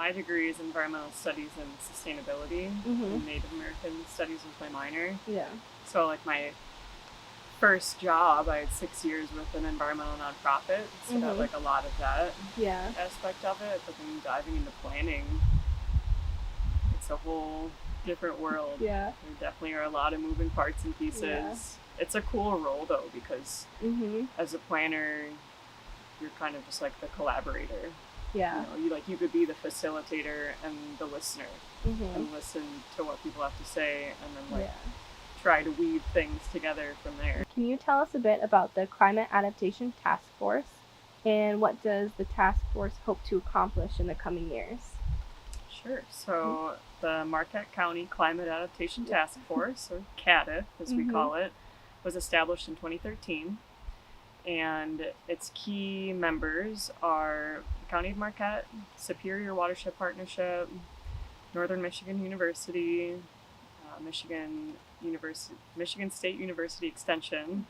my degree is environmental studies and sustainability. And Native American studies was my minor. Yeah. So like my first job, I had 6 years with an environmental nonprofit. So got like a lot of that aspect of it. But then diving into planning, it's a whole different world. Yeah. There definitely are a lot of moving parts and pieces. Yeah. It's a cool role though, because as a planner, you're kind of just like the collaborator. Yeah. You could be the facilitator and the listener and listen to what people have to say, and then try to weave things together from there. Can you tell us a bit about the Climate Adaptation Task Force, and what does the task force hope to accomplish in the coming years? Sure. So the Marquette County Climate Adaptation Task Force, or CADF as we call it, was established in 2013. And its key members are the County of Marquette, Superior Watershed Partnership, Northern Michigan University, Michigan State University Extension,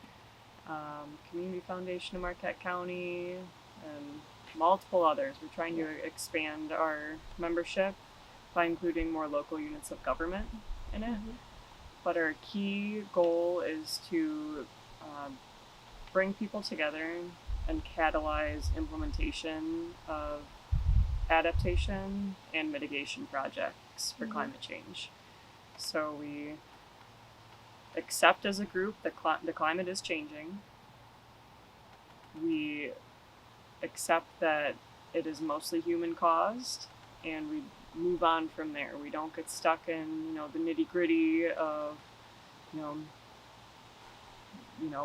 Community Foundation of Marquette County, and multiple others. We're trying to expand our membership by including more local units of government in it. But our key goal is to bring people together and catalyze implementation of adaptation and mitigation projects for climate change. So we accept as a group that the climate is changing. We accept that it is mostly human caused, and we move on from there. We don't get stuck in the nitty gritty of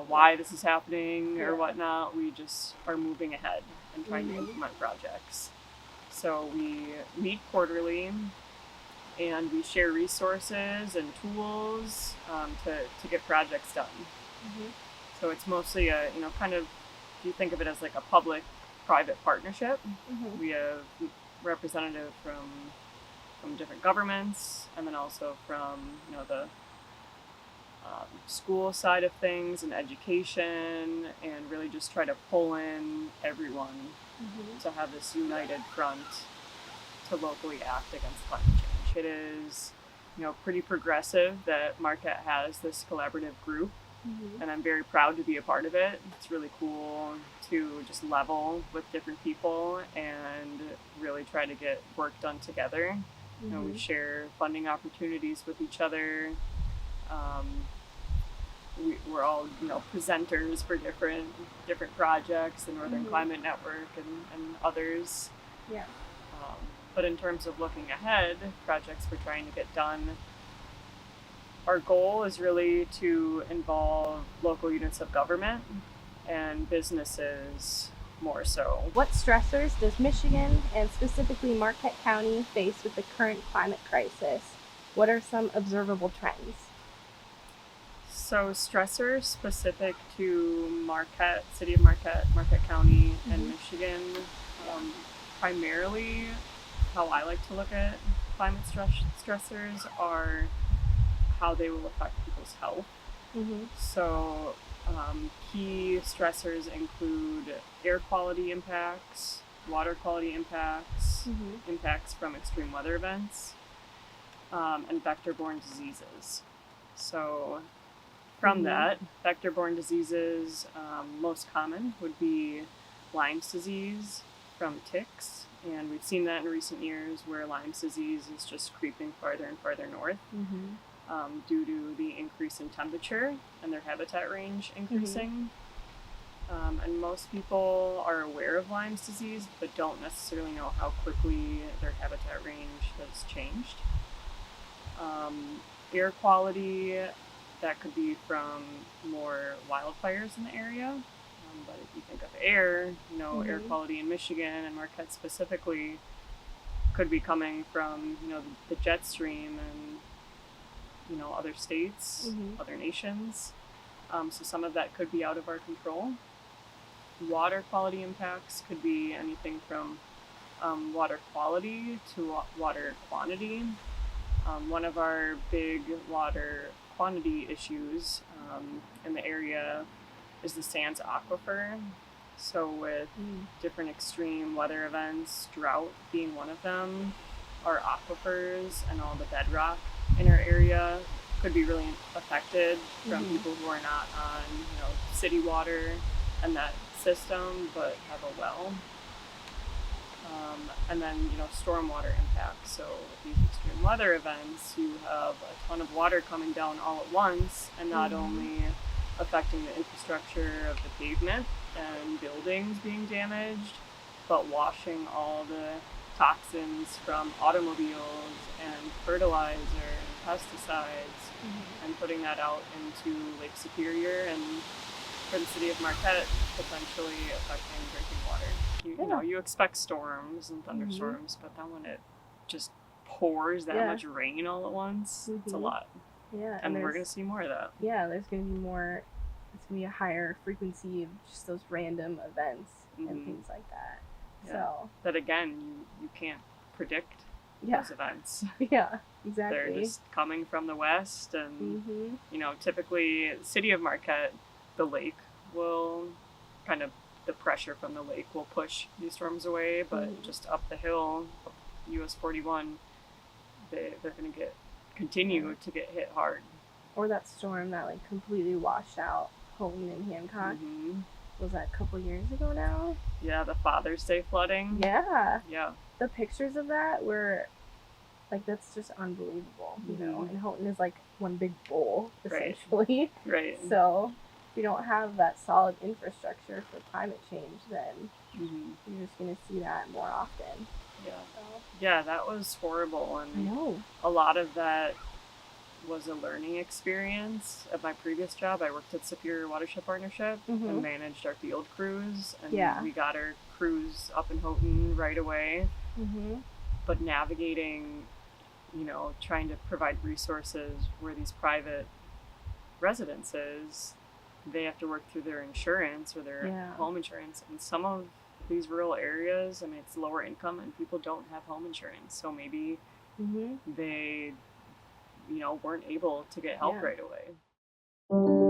why this is happening or whatnot. We just are moving ahead and trying to implement projects. So we meet quarterly, and we share resources and tools to get projects done. So it's mostly a if you think of it as like a public-private partnership. We have representatives from different governments, and then also from the school side of things and education, and really just try to pull in everyone to have this united front to locally act against climate change. It is pretty progressive that Marquette has this collaborative group, and I'm very proud to be a part of it. It's really cool to just level with different people and really try to get work done together. We share funding opportunities with each other. We're all presenters for different projects, the Northern Climate Network and others. Yeah. But in terms of looking ahead, projects we're trying to get done, our goal is really to involve local units of government and businesses more so. What stressors does Michigan, and specifically Marquette County, face with the current climate crisis? What are some observable trends? So stressors specific to Marquette, City of Marquette, Marquette County, and Michigan, primarily how I like to look at climate stressors are how they will affect people's health. So key stressors include air quality impacts, water quality impacts, impacts from extreme weather events, and vector-borne diseases. So from that, vector-borne diseases, most common would be Lyme's disease from ticks. And we've seen that in recent years where Lyme's disease is just creeping farther and farther north due to the increase in temperature and their habitat range increasing. And most people are aware of Lyme's disease, but don't necessarily know how quickly their habitat range has changed. Air quality, that could be from more wildfires in the area. But if you think of air, air quality in Michigan and Marquette specifically could be coming from, the jet stream and, other states, other nations. So some of that could be out of our control. Water quality impacts could be anything from water quality to water quantity. One of our big water quantity issues in the area is the Sands Aquifer. So with different extreme weather events, drought being one of them, our aquifers and all the bedrock in our area could be really affected from people who are not on, city water and that system, but have a well. And then, stormwater impacts. So with these extreme weather events, you have a ton of water coming down all at once, and not only affecting the infrastructure of the pavement and buildings being damaged, but washing all the toxins from automobiles and fertilizer and pesticides and putting that out into Lake Superior and for the city of Marquette, potentially affecting drinking water. You expect storms and thunderstorms, but then when it just pours that much rain all at once, it's a lot. Yeah, and we're going to see more of that. Yeah, there's going to be more. It's going to be a higher frequency of just those random events and things like that. Yeah. So that again, you can't predict those events. Yeah, exactly. They're just coming from the west, and typically, the city of Marquette, the lake will kind of, the pressure from the lake will push these storms away, but just up the hill, US 41, they're going to continue to get hit hard. Or that storm that completely washed out Houghton and Hancock. Was that a couple years ago now? Yeah, the Father's Day flooding. Yeah. Yeah. The pictures of that were that's just unbelievable, and Houghton is one big bowl, essentially. Right. So if you don't have that solid infrastructure for climate change, then you're just going to see that more often. Yeah. Yeah, that was horrible. And I know. A lot of that was a learning experience. At my previous job, I worked at Superior Watershed Partnership and managed our field crews. And we got our crews up in Houghton right away. But navigating, trying to provide resources where these private residences, they have to work through their insurance or their home insurance. And some of these rural areas, it's lower income and people don't have home insurance. So maybe they, weren't able to get help right away.